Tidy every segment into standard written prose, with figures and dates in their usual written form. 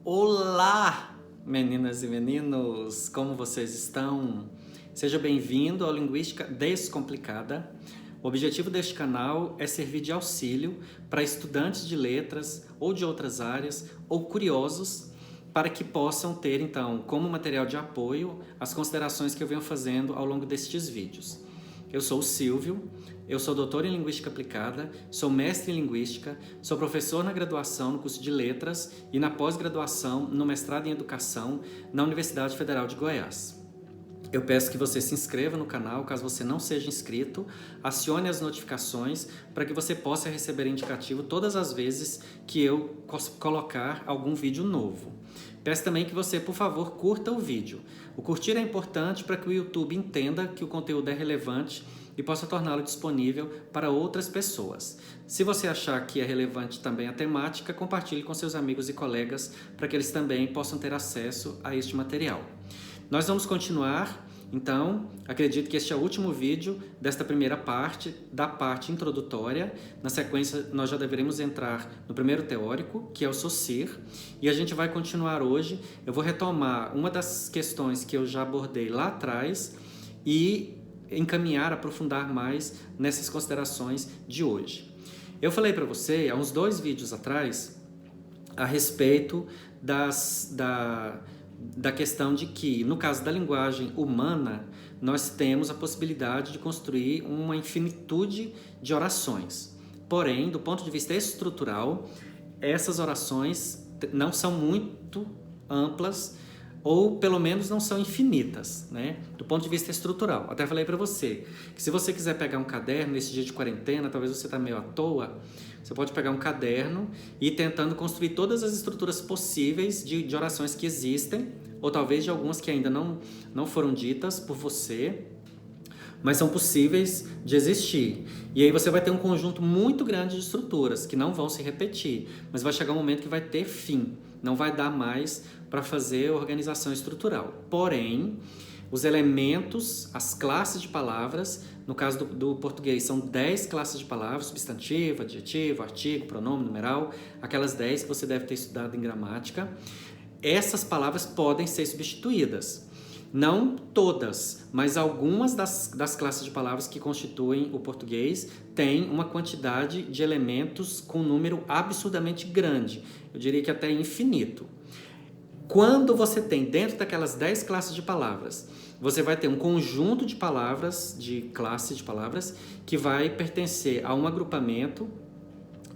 Olá, meninas e meninos! Como vocês estão? Seja bem-vindo ao Linguística Descomplicada. O objetivo deste canal é servir de auxílio para estudantes de letras ou de outras áreas ou curiosos para que possam ter, então, como material de apoio as considerações que eu venho fazendo ao longo destes vídeos. Eu sou o Silvio, eu sou doutor em Linguística Aplicada, sou mestre em Linguística, sou professor na graduação no curso de Letras e na pós-graduação no mestrado em Educação na Universidade Federal de Goiás. Eu peço que você se inscreva no canal, caso você não seja inscrito, acione as notificações para que você possa receber indicativo todas as vezes que eu colocar algum vídeo novo. Peço também que você, por favor, curta o vídeo. O curtir é importante para que o YouTube entenda que o conteúdo é relevante e possa torná-lo disponível para outras pessoas. Se você achar que é relevante também a temática, compartilhe com seus amigos e colegas para que eles também possam ter acesso a este material. Nós vamos continuar, então, acredito que este é o último vídeo desta primeira parte, da parte introdutória. Na sequência, nós já deveremos entrar no primeiro teórico, que é o SOCIR, e a gente vai continuar hoje. Eu vou retomar uma das questões que eu já abordei lá atrás e encaminhar, aprofundar mais nessas considerações de hoje. Eu falei para você, há uns 2 vídeos atrás, a respeito da questão de que, no caso da linguagem humana, nós temos a possibilidade de construir uma infinitude de orações. Porém, do ponto de vista estrutural, essas orações não são muito amplas, ou pelo menos não são infinitas, né? Do ponto de vista estrutural. Até falei para você que se você quiser pegar um caderno nesse dia de quarentena, talvez você está meio à toa, você pode pegar um caderno e ir tentando construir todas as estruturas possíveis de orações que existem, ou talvez de algumas que ainda não foram ditas por você, mas são possíveis de existir. E aí você vai ter um conjunto muito grande de estruturas que não vão se repetir, mas vai chegar um momento que vai ter fim, não vai dar mais para fazer organização estrutural. Porém, os elementos, as classes de palavras, no caso do português são 10 classes de palavras, substantivo, adjetivo, artigo, pronome, numeral, aquelas 10 que você deve ter estudado em gramática. Essas palavras podem ser substituídas. Não todas, mas algumas das classes de palavras que constituem o português têm uma quantidade de elementos com um número absurdamente grande. Eu diria que até infinito. Quando você tem dentro daquelas 10 classes de palavras, você vai ter um conjunto de palavras, de classes de palavras, que vai pertencer a um agrupamento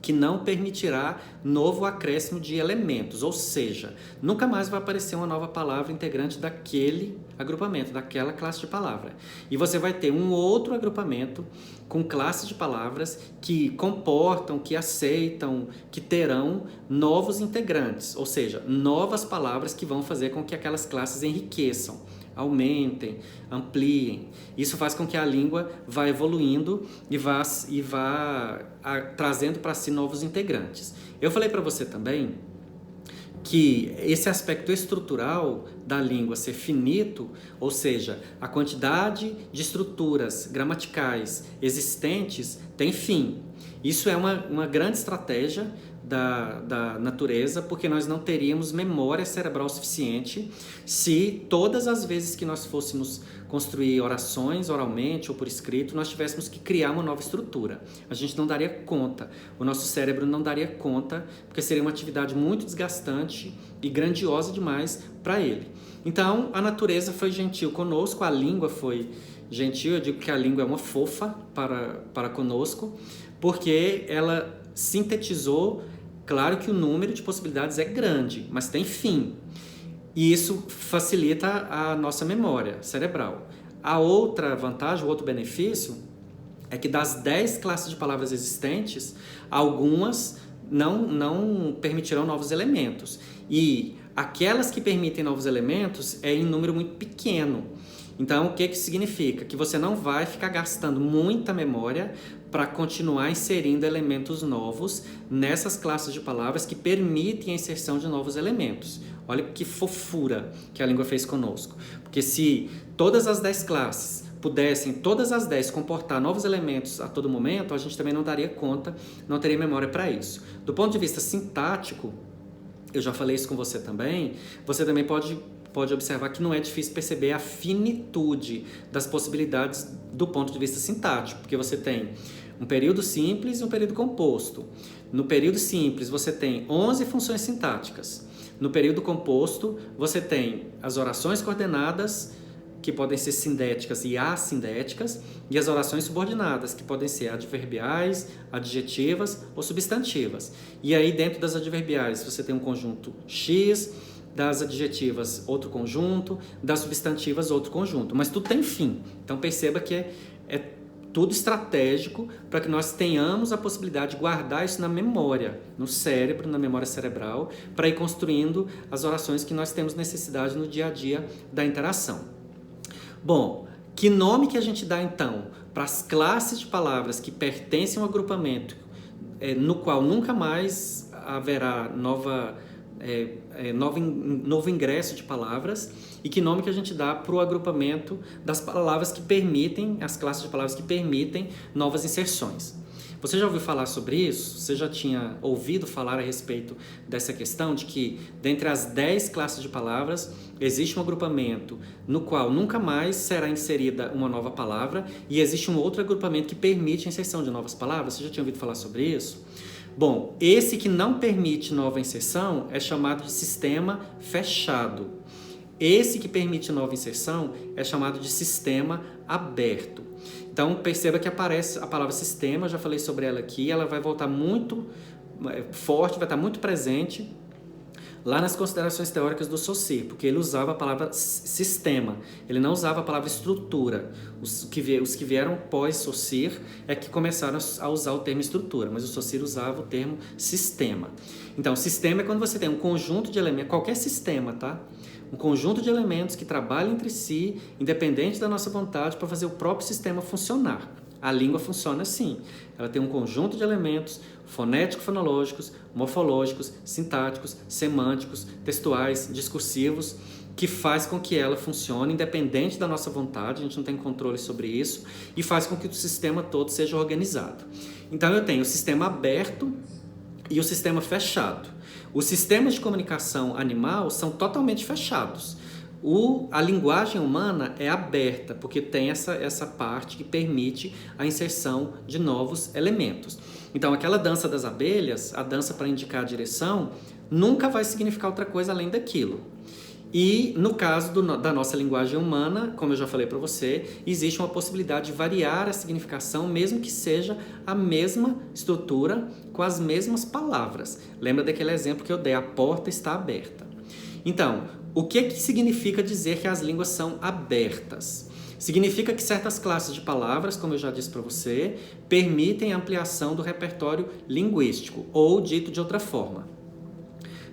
que não permitirá novo acréscimo de elementos, ou seja, nunca mais vai aparecer uma nova palavra integrante daquele agrupamento, daquela classe de palavra. E você vai ter um outro agrupamento com classes de palavras que comportam, que aceitam, que terão novos integrantes, ou seja, novas palavras que vão fazer com que aquelas classes enriqueçam, aumentem, ampliem. Isso faz com que a língua vá evoluindo e vá trazendo para si novos integrantes. Eu falei para você também que esse aspecto estrutural da língua ser finito, ou seja, a quantidade de estruturas gramaticais existentes tem fim. Isso é uma grande estratégia da natureza, porque nós não teríamos memória cerebral suficiente se todas as vezes que nós fôssemos construir orações oralmente ou por escrito, nós tivéssemos que criar uma nova estrutura. A gente não daria conta, o nosso cérebro não daria conta, porque seria uma atividade muito desgastante e grandiosa demais para ele. Então, a natureza foi gentil conosco, a língua foi gentil, eu digo que a língua é uma fofa para conosco, porque ela sintetizou. Claro que o número de possibilidades é grande, mas tem fim. E isso facilita a nossa memória cerebral. A outra vantagem, o outro benefício, é que das 10 classes de palavras existentes, algumas não permitirão novos elementos. E aquelas que permitem novos elementos é em número muito pequeno. Então, o que significa? Que você não vai ficar gastando muita memória para continuar inserindo elementos novos nessas classes de palavras que permitem a inserção de novos elementos. Olha que fofura que a língua fez conosco. Porque se todas as 10 classes pudessem, todas as 10, comportar novos elementos a todo momento, a gente também não daria conta, não teria memória para isso. Do ponto de vista sintático, eu já falei isso com você também pode observar que não é difícil perceber a finitude das possibilidades do ponto de vista sintático, porque você tem um período simples e um período composto. No período simples, você tem 11 funções sintáticas. No período composto, você tem as orações coordenadas, que podem ser sindéticas e assindéticas, e as orações subordinadas, que podem ser adverbiais, adjetivas ou substantivas. E aí, dentro das adverbiais, você tem um conjunto X, das adjetivas outro conjunto, das substantivas outro conjunto, mas tudo tem fim. Então perceba que é tudo estratégico para que nós tenhamos a possibilidade de guardar isso na memória, no cérebro, na memória cerebral, para ir construindo as orações que nós temos necessidade no dia a dia da interação. Bom, que nome que a gente dá então para as classes de palavras que pertencem ao agrupamento, no qual nunca mais haverá novo ingresso de palavras, e que nome que a gente dá para o agrupamento das palavras que permitem, as classes de palavras que permitem novas inserções. Você já ouviu falar sobre isso? Você já tinha ouvido falar a respeito dessa questão de que, dentre as 10 classes de palavras, existe um agrupamento no qual nunca mais será inserida uma nova palavra, e existe um outro agrupamento que permite a inserção de novas palavras? Você já tinha ouvido falar sobre isso? Bom, esse que não permite nova inserção é chamado de sistema fechado. Esse que permite nova inserção é chamado de sistema aberto. Então, perceba que aparece a palavra sistema, eu já falei sobre ela aqui, ela vai voltar muito forte, vai estar muito presente lá nas considerações teóricas do Saussure, porque ele usava a palavra sistema, ele não usava a palavra estrutura. Os que vieram pós-Saussure é que começaram a usar o termo estrutura, mas o Saussure usava o termo sistema. Então, sistema é quando você tem um conjunto de elementos, qualquer sistema, tá? Um conjunto de elementos que trabalham entre si, independente da nossa vontade, para fazer o próprio sistema funcionar. A língua funciona assim. Ela tem um conjunto de elementos fonético-fonológicos, morfológicos, sintáticos, semânticos, textuais, discursivos, que faz com que ela funcione independente da nossa vontade, a gente não tem controle sobre isso, e faz com que o sistema todo seja organizado. Então eu tenho o sistema aberto e o sistema fechado. Os sistemas de comunicação animal são totalmente fechados. A linguagem humana é aberta, porque tem essa parte que permite a inserção de novos elementos. Então, aquela dança das abelhas, a dança para indicar a direção, nunca vai significar outra coisa além daquilo. E, no caso da nossa linguagem humana, como eu já falei para você, existe uma possibilidade de variar a significação, mesmo que seja a mesma estrutura, com as mesmas palavras. Lembra daquele exemplo que eu dei, a porta está aberta. Então, o que significa dizer que as línguas são abertas? Significa que certas classes de palavras, como eu já disse para você, permitem a ampliação do repertório linguístico, ou dito de outra forma.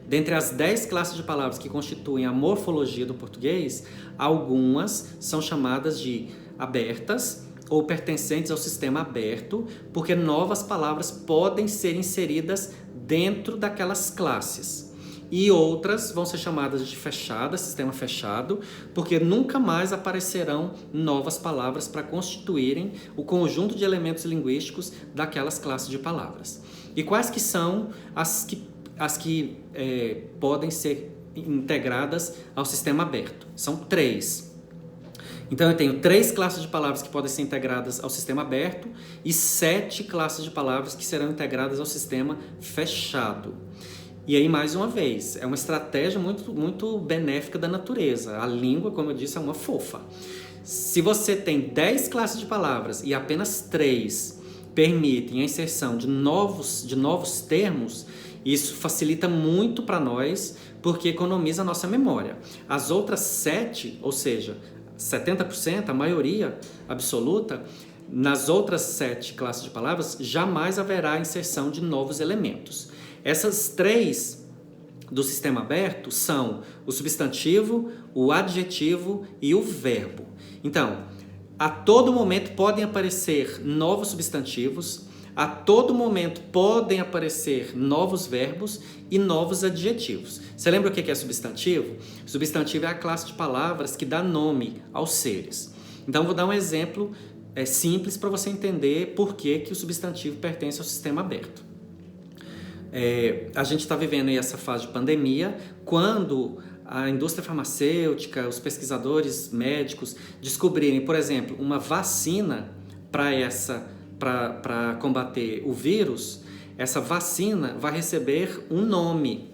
Dentre as 10 classes de palavras que constituem a morfologia do português, algumas são chamadas de abertas ou pertencentes ao sistema aberto, porque novas palavras podem ser inseridas dentro daquelas classes. E outras vão ser chamadas de fechadas, sistema fechado, porque nunca mais aparecerão novas palavras para constituírem o conjunto de elementos linguísticos daquelas classes de palavras. E quais que são as que podem ser integradas ao sistema aberto? São 3. Então eu tenho 3 classes de palavras que podem ser integradas ao sistema aberto e 7 classes de palavras que serão integradas ao sistema fechado. E aí, mais uma vez, é uma estratégia muito, muito benéfica da natureza. A língua, como eu disse, é uma fofa. Se você tem 10 classes de palavras e apenas 3 permitem a inserção de novos termos, isso facilita muito para nós, porque economiza a nossa memória. As outras 7, ou seja, 70%, a maioria absoluta, nas outras 7 classes de palavras, jamais haverá a inserção de novos elementos. Essas 3 do sistema aberto são o substantivo, o adjetivo e o verbo. Então, a todo momento podem aparecer novos substantivos, a todo momento podem aparecer novos verbos e novos adjetivos. Você lembra o que é substantivo? Substantivo é a classe de palavras que dá nome aos seres. Então, vou dar um exemplo simples para você entender por que o substantivo pertence ao sistema aberto. A gente está vivendo aí essa fase de pandemia, quando a indústria farmacêutica, os pesquisadores médicos descobrirem, por exemplo, uma vacina para combater o vírus, essa vacina vai receber um nome.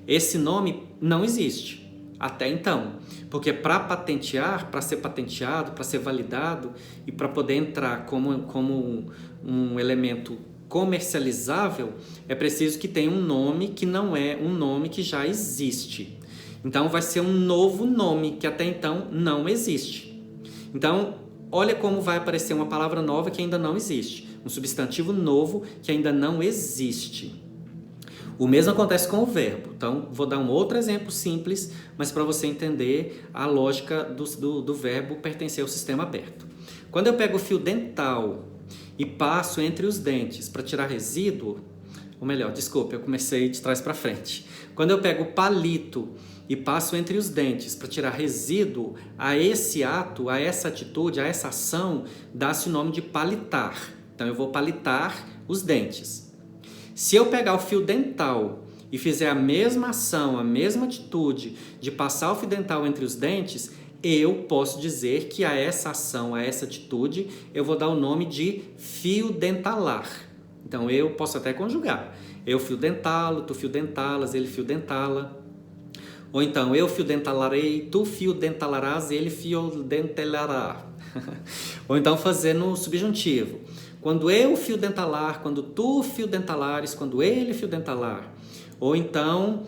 Esse nome não existe até então, porque para patentear, para ser patenteado, para ser validado e para poder entrar como um elemento comercializável, é preciso que tenha um nome que não é um nome que já existe. Então vai ser um novo nome que até então não existe. Então, olha como vai aparecer uma palavra nova que ainda não existe, um substantivo novo que ainda não existe. O mesmo acontece com o verbo. Então, vou dar um outro exemplo simples, mas para você entender a lógica do verbo pertencer ao sistema aberto. Quando eu pego o fio dental e passo entre os dentes para tirar resíduo, ou melhor, desculpe, eu comecei de trás para frente. Quando eu pego o palito e passo entre os dentes para tirar resíduo, a esse ato, a essa atitude, a essa ação, dá-se o nome de palitar. Então, eu vou palitar os dentes. Se eu pegar o fio dental e fizer a mesma ação, a mesma atitude de passar o fio dental entre os dentes, eu posso dizer que a essa ação, a essa atitude, eu vou dar o nome de fio dentalar. Então, eu posso até conjugar. Eu fio dentalo, tu fio dentalas, ele fio dentala. Ou então, eu fio dentalarei, tu fio dentalarás, ele fio dentalará. Ou então, fazer no subjuntivo. Quando eu fio dentalar, quando tu fio dentalares, quando ele fio dentalar. Ou então,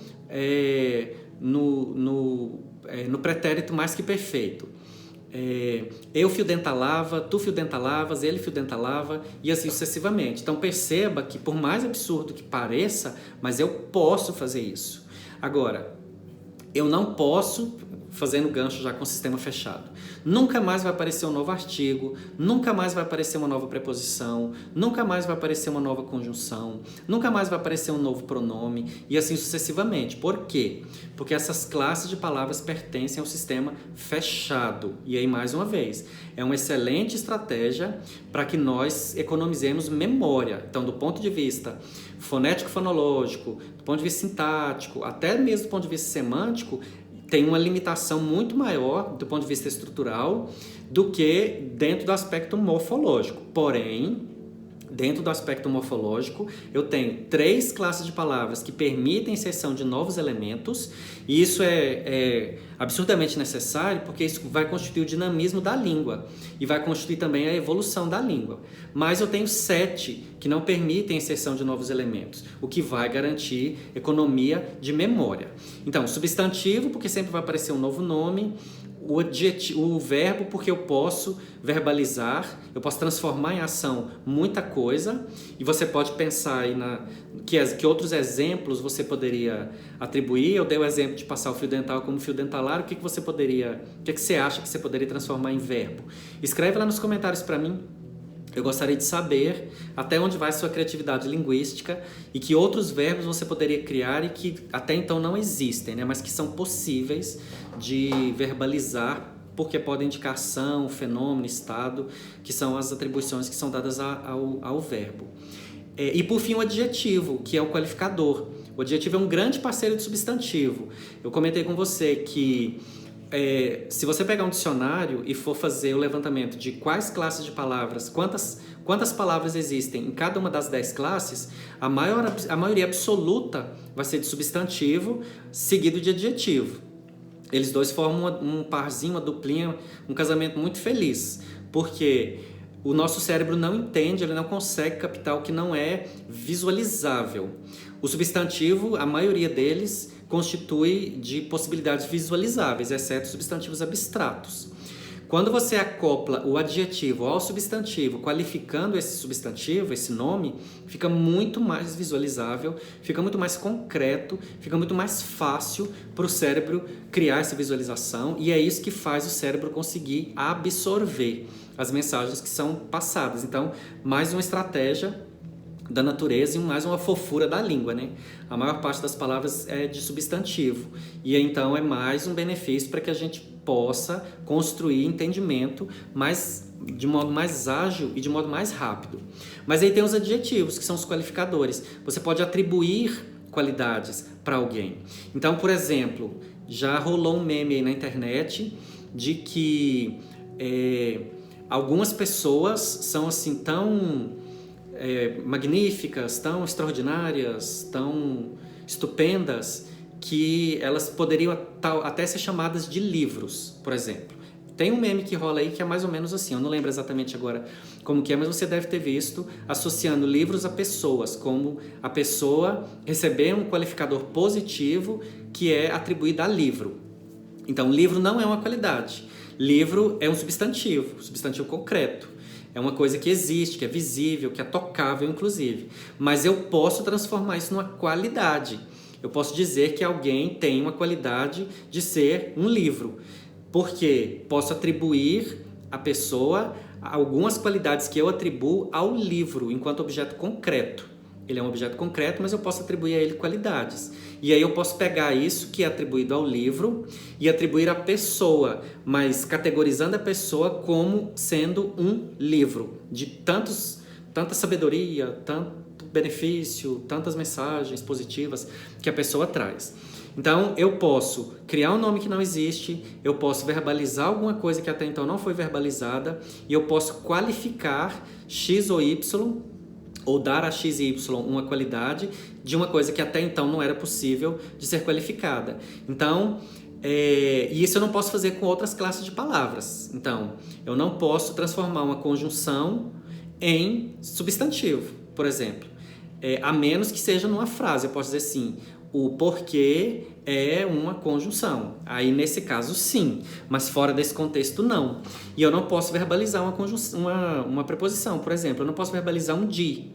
no pretérito mais que perfeito. Eu fio dentalava, tu fio dentalavas, ele fio dentalava e assim sucessivamente. Então perceba que por mais absurdo que pareça, mas eu posso fazer isso. Agora, eu não posso, fazendo gancho já com o sistema fechado. Nunca mais vai aparecer um novo artigo, nunca mais vai aparecer uma nova preposição, nunca mais vai aparecer uma nova conjunção, nunca mais vai aparecer um novo pronome e assim sucessivamente. Por quê? Porque essas classes de palavras pertencem ao sistema fechado. E aí, mais uma vez, é uma excelente estratégia para que nós economizemos memória. Então, do ponto de vista fonético-fonológico, do ponto de vista sintático, até mesmo do ponto de vista semântico, tem uma limitação muito maior do ponto de vista estrutural do que dentro do aspecto morfológico. Porém, dentro do aspecto morfológico, eu tenho 3 classes de palavras que permitem inserção de novos elementos, e isso é absurdamente necessário porque isso vai constituir o dinamismo da língua e vai constituir também a evolução da língua. Mas eu tenho 7 que não permitem a inserção de novos elementos, o que vai garantir economia de memória. Então, substantivo, porque sempre vai aparecer um novo nome, o verbo, porque eu posso verbalizar, eu posso transformar em ação muita coisa, e você pode pensar aí que outros exemplos você poderia atribuir. Eu dei o exemplo de passar o fio dental como fio dentalar. O que você acha que você poderia transformar em verbo? Escreve lá nos comentários para mim. Eu gostaria de saber até onde vai sua criatividade linguística e que outros verbos você poderia criar e que até então não existem, né? Mas que são possíveis de verbalizar porque podem indicar ação, fenômeno, estado, que são as atribuições que são dadas ao verbo. E por fim o adjetivo, que é o qualificador. O adjetivo é um grande parceiro de substantivo. Eu comentei com você que se você pegar um dicionário e for fazer o levantamento de quais classes de palavras, quantas palavras existem em cada uma das 10 classes, a maioria absoluta vai ser de substantivo seguido de adjetivo. Eles dois formam um parzinho, uma duplinha, um casamento muito feliz, porque o nosso cérebro não entende, ele não consegue captar o que não é visualizável. O substantivo, a maioria deles, constitui de possibilidades visualizáveis, exceto substantivos abstratos. Quando você acopla o adjetivo ao substantivo, qualificando esse substantivo, esse nome, fica muito mais visualizável, fica muito mais concreto, fica muito mais fácil para o cérebro criar essa visualização, e é isso que faz o cérebro conseguir absorver as mensagens que são passadas. Então, mais uma estratégia da natureza e mais uma fofura da língua, né? A maior parte das palavras é de substantivo e então é mais um benefício para que a gente possa construir entendimento, mas de modo mais ágil e de modo mais rápido. Mas aí tem os adjetivos, que são os qualificadores. Você pode atribuir qualidades para alguém. Então, por exemplo, já rolou um meme aí na internet de que algumas pessoas são assim tão magníficas, tão extraordinárias, tão estupendas, que elas poderiam até ser chamadas de livros, por exemplo. Tem um meme que rola aí que é mais ou menos assim, eu não lembro exatamente agora como que é, mas você deve ter visto, associando livros a pessoas, como a pessoa receber um qualificador positivo que é atribuído a livro. Então, livro não é uma qualidade. Livro é um substantivo concreto. É uma coisa que existe, que é visível, que é tocável, inclusive. Mas eu posso transformar isso numa qualidade. Eu posso dizer que alguém tem uma qualidade de ser um livro. Porque posso atribuir à pessoa algumas qualidades que eu atribuo ao livro enquanto objeto concreto. Ele é um objeto concreto, mas eu posso atribuir a ele qualidades. E aí eu posso pegar isso que é atribuído ao livro e atribuir à pessoa, mas categorizando a pessoa como sendo um livro de tanta sabedoria, tanto benefício, tantas mensagens positivas que a pessoa traz. Então, eu posso criar um nome que não existe, eu posso verbalizar alguma coisa que até então não foi verbalizada e eu posso qualificar X ou Y ou dar a X e Y uma qualidade de uma coisa que até então não era possível de ser qualificada. Então, e isso eu não posso fazer com outras classes de palavras. Então, eu não posso transformar uma conjunção em substantivo, por exemplo. A menos que seja numa frase, eu posso dizer assim, o porquê é uma conjunção. Aí, nesse caso, sim. Mas fora desse contexto, não. E eu não posso verbalizar uma preposição, por exemplo. Eu não posso verbalizar um de.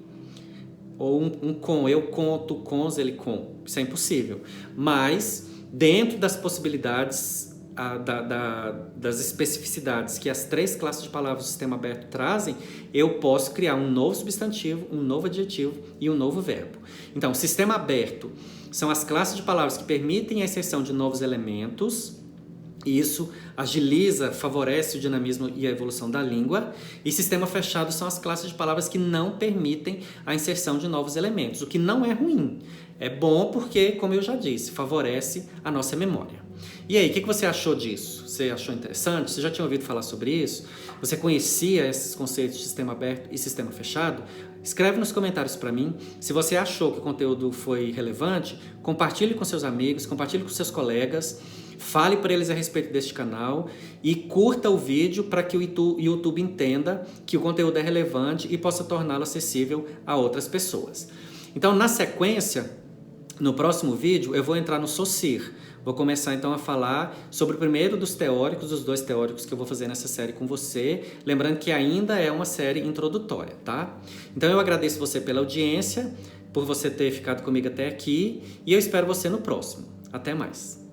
Ou um com. Eu conto, cons, ele com. Isso é impossível. Mas, dentro das possibilidades, das especificidades que as 3 classes de palavras do sistema aberto trazem, eu posso criar um novo substantivo, um novo adjetivo e um novo verbo. Então, o sistema aberto são as classes de palavras que permitem a inserção de novos elementos, e isso agiliza, favorece o dinamismo e a evolução da língua. E sistema fechado são as classes de palavras que não permitem a inserção de novos elementos, o que não é ruim. É bom porque, como eu já disse, favorece a nossa memória. E aí, o que você achou disso? Você achou interessante? Você já tinha ouvido falar sobre isso? Você conhecia esses conceitos de sistema aberto e sistema fechado? Escreve nos comentários para mim. Se você achou que o conteúdo foi relevante, compartilhe com seus amigos, compartilhe com seus colegas, fale para eles a respeito deste canal e curta o vídeo para que o YouTube entenda que o conteúdo é relevante e possa torná-lo acessível a outras pessoas. Então, na sequência, no próximo vídeo, eu vou entrar no SOCIR. Vou começar então a falar sobre o primeiro dos teóricos, dos 2 teóricos que eu vou fazer nessa série com você, lembrando que ainda é uma série introdutória, tá? Então eu agradeço você pela audiência, por você ter ficado comigo até aqui, e eu espero você no próximo. Até mais!